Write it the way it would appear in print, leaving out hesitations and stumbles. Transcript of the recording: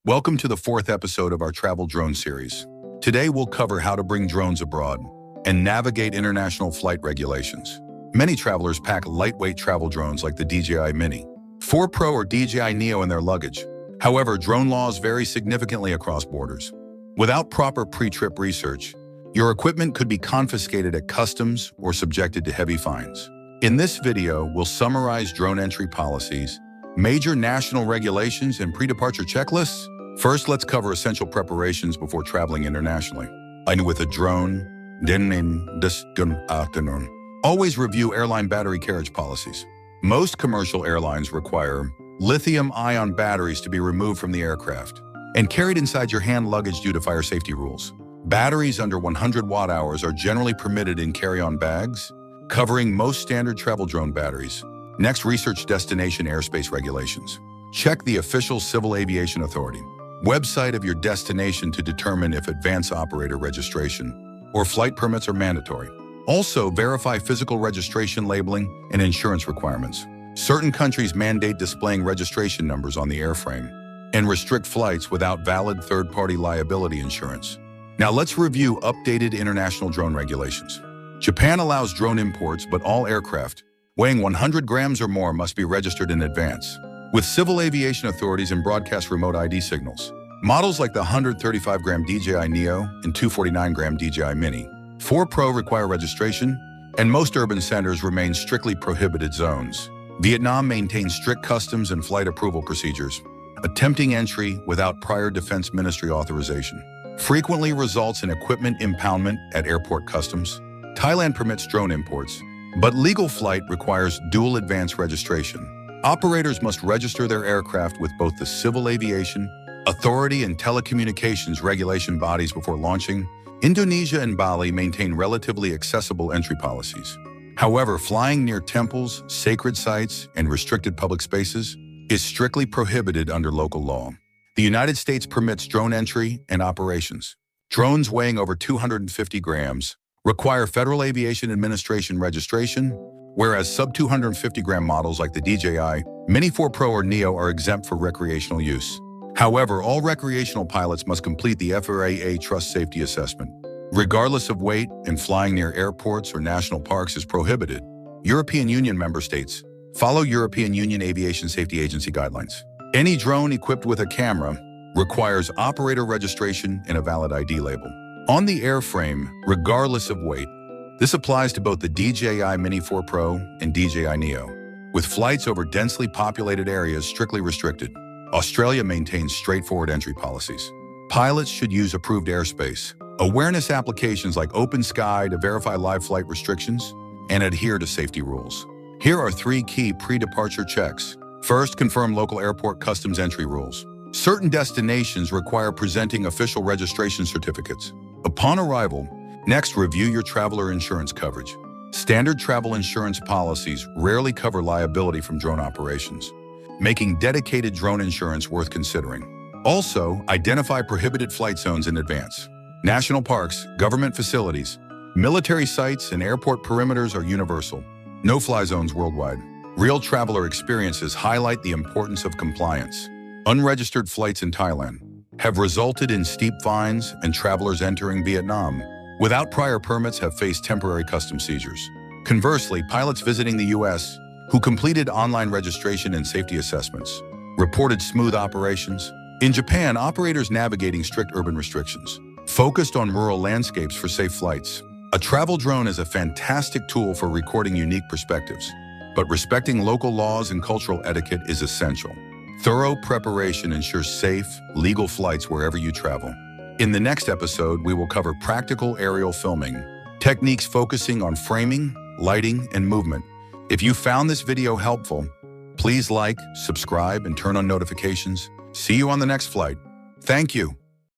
Welcome to the fourth episode of our travel drone series. Today we'll cover how to bring drones abroad and navigate international flight regulations. Many travelers pack lightweight travel drones like the DJI Mini, 4 Pro or DJI Neo in their luggage. However, drone laws vary significantly across borders. Without proper pre-trip research, your equipment could be confiscated at customs or subjected to heavy fines. In this video, we'll summarize drone entry policies, major national regulations, and pre-departure checklists. First, let's cover essential preparations before traveling internationally. With a drone, always review airline battery carriage policies. Most commercial airlines require lithium-ion batteries to be removed from the aircraft and carried inside your hand luggage due to fire safety rules. Batteries under 100 watt-hours are generally permitted in carry-on bags, covering most standard travel drone batteries. Next, research destination airspace regulations. Check the official Civil Aviation Authority website of your destination to determine if advance operator registration or flight permits are mandatory. Also, verify physical registration labeling and insurance requirements. Certain countries mandate displaying registration numbers on the airframe and restrict flights without valid third-party liability insurance. Now let's review updated international drone regulations. Japan allows drone imports, but all aircraft weighing 100 grams or more must be registered in advance with civil aviation authorities and broadcast remote ID signals. Models like the 135-gram DJI Neo and 249-gram DJI Mini, 4 Pro require registration, and most urban centers remain strictly prohibited zones. Vietnam maintains strict customs and flight approval procedures. Attempting entry without prior Defense Ministry authorization frequently results in equipment impoundment at airport customs. Thailand permits drone imports, but legal flight requires dual advance registration. Operators must register their aircraft with both the Civil Aviation Authority and telecommunications regulation bodies before launching. Indonesia and Bali maintain relatively accessible entry policies. However, flying near temples, sacred sites, and restricted public spaces is strictly prohibited under local law. The United States permits drone entry and operations. Drones weighing over 250 grams require Federal Aviation Administration registration, whereas sub-250-gram models like the DJI Mini 4 Pro or Neo are exempt for recreational use. However, all recreational pilots must complete the FAA Trust Safety Assessment. Regardless of weight, and flying near airports or national parks is prohibited. European Union member states follow European Union Aviation Safety Agency guidelines. Any drone equipped with a camera requires operator registration and a valid ID label on the airframe, regardless of weight. This applies to both the DJI Mini 4 Pro and DJI Neo, with flights over densely populated areas strictly restricted. Australia maintains straightforward entry policies. Pilots should use approved airspace awareness applications like OpenSky to verify live flight restrictions and adhere to safety rules. Here are 3 key pre-departure checks. First, confirm local airport customs entry rules. Certain destinations require presenting official registration certificates upon arrival. Next, review your traveler insurance coverage. Standard travel insurance policies rarely cover liability from drone operations, making dedicated drone insurance worth considering. Also, identify prohibited flight zones in advance. National parks, government facilities, military sites, and airport perimeters are universal. No-fly zones worldwide. Real traveler experiences highlight the importance of compliance. Unregistered flights in Thailand have resulted in steep fines, and travelers entering Vietnam without prior permits have faced temporary customs seizures. Conversely, pilots visiting the U.S. who completed online registration and safety assessments reported smooth operations. In Japan, operators navigating strict urban restrictions focused on rural landscapes for safe flights. A travel drone is a fantastic tool for recording unique perspectives, but respecting local laws and cultural etiquette is essential. Thorough preparation ensures safe, legal flights wherever you travel. In the next episode, we will cover practical aerial filming, techniques focusing on framing, lighting, and movement. If you found this video helpful, please like, subscribe, and turn on notifications. See you on the next flight. Thank you.